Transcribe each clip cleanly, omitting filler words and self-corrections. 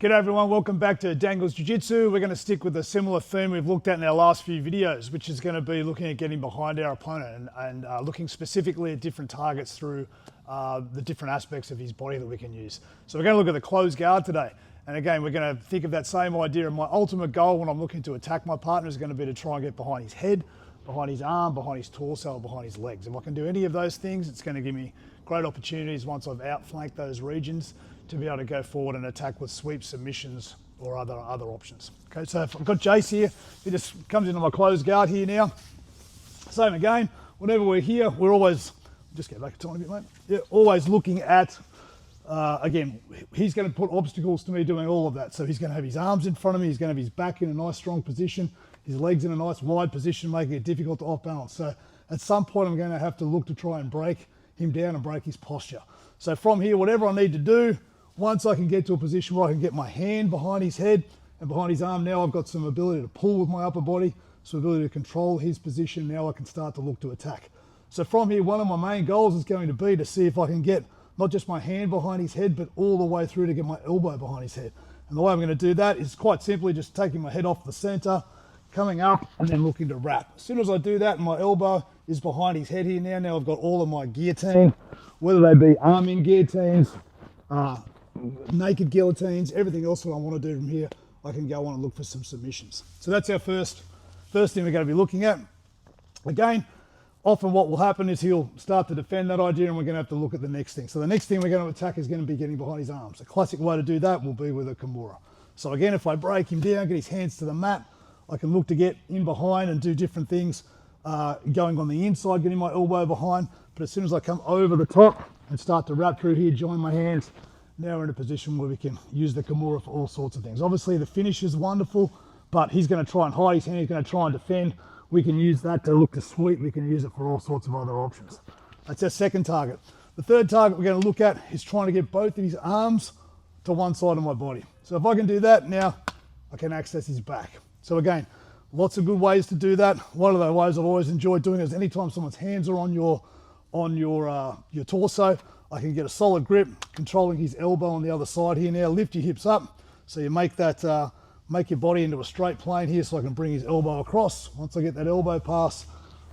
G'day everyone, welcome back to Dangles Jiu-Jitsu. We're going to stick with a similar theme we've looked at in our last few videos, which is going to be looking at getting behind our opponent and looking specifically at different targets through the different aspects of his body that we can use. So we're going to look at the closed guard today. And again, we're going to think of that same idea. And my ultimate goal when I'm looking to attack my partner is going to be to try and get behind his head, behind his arm, behind his torso, behind his legs. If I can do any of those things, it's going to give me great opportunities once I've outflanked those regions to be able to go forward and attack with sweeps, submissions, or other options. Okay, so if I've got Jace here, he just comes into my closed guard here now. Same again, whenever we're here, we're always, just get back a tiny bit, mate. Yeah, always looking at, again, he's going to put obstacles to me doing all of that. So he's going to have his arms in front of me, he's going to have his back in a nice strong position, his legs in a nice wide position, making it difficult to off balance. So at some point I'm going to have to look to try and break him down and break his posture. So from here, whatever I need to do, once I can get to a position where I can get my hand behind his head and behind his arm, now I've got some ability to pull with my upper body, some ability to control his position. Now I can start to look to attack. So from here, one of my main goals is going to be to see if I can get not just my hand behind his head, but all the way through to get my elbow behind his head. And the way I'm going to do that is quite simply just taking my head off the center, coming up, and then looking to wrap. As soon as I do that, and my elbow is behind his head here now I've got all of my guillotine, whether they be arm-in guillotines, naked guillotines, everything else that I want to do from here, I can go on and look for some submissions. So that's our first thing we're going to be looking at. Again, often what will happen is he'll start to defend that idea and we're going to have to look at the next thing. So the next thing we're going to attack is going to be getting behind his arms. A classic way to do that will be with a Kimura. So again, if I break him down, get his hands to the mat, I can look to get in behind and do different things, going on the inside, getting my elbow behind. But as soon as I come over the top and start to wrap through here, join my hands, now we're in a position where we can use the Kimura for all sorts of things. Obviously the finish is wonderful, but he's going to try and hide his hand, he's going to try and defend. We can use that to look to sweep, we can use it for all sorts of other options. That's our second target. The third target we're going to look at is trying to get both of his arms to one side of my body. So if I can do that, now I can access his back. So again, lots of good ways to do that. One of the ways I've always enjoyed doing is anytime someone's hands are on your torso, I can get a solid grip, controlling his elbow on the other side here now. Lift your hips up, so you make that, make your body into a straight plane here so I can bring his elbow across. Once I get that elbow pass,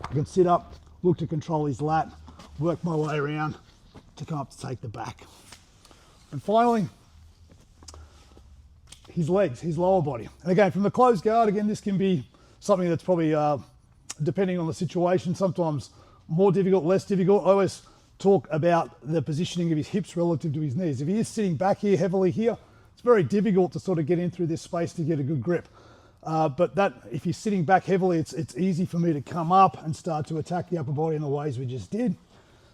I can sit up, look to control his lat, work my way around to come up to take the back. And finally, his legs, his lower body. And again, from the closed guard, again, this can be something that's probably, depending on the situation, sometimes more difficult, less difficult. I always talk about the positioning of his hips relative to his knees. If he is sitting back here heavily here, it's very difficult to sort of get in through this space to get a good grip. But that, if he's sitting back heavily, it's easy for me to come up and start to attack the upper body in the ways we just did.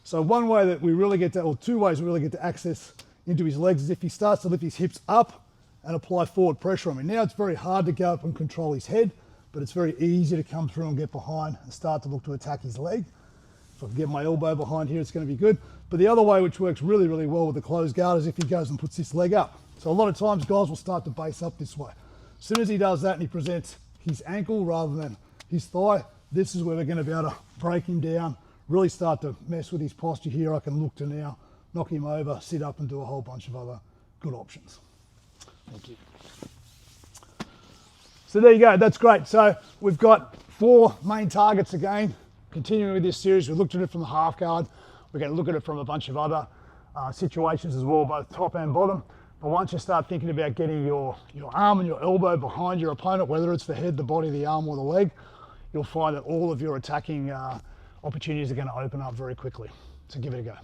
So one way that we really get to, or two ways we really get to access into his legs is if he starts to lift his hips up and apply forward pressure on me. Now it's very hard to go up and control his head, but it's very easy to come through and get behind and start to look to attack his leg. If I can get my elbow behind here, it's going to be good. But the other way, which works really, really well with the closed guard, is if he goes and puts this leg up. So a lot of times guys will start to base up this way. As soon as he does that and he presents his ankle rather than his thigh, this is where we're going to be able to break him down, really start to mess with his posture here. I can look to now knock him over, sit up and do a whole bunch of other good options. Thank you. So there you go, that's great. So we've got 4 main targets again. Continuing with this series, we looked at it from the half guard. We're going to look at it from a bunch of other situations as well, both top and bottom. But once you start thinking about getting your arm and your elbow behind your opponent, whether it's the head, the body, the arm, or the leg, you'll find that all of your attacking opportunities are going to open up very quickly. So give it a go.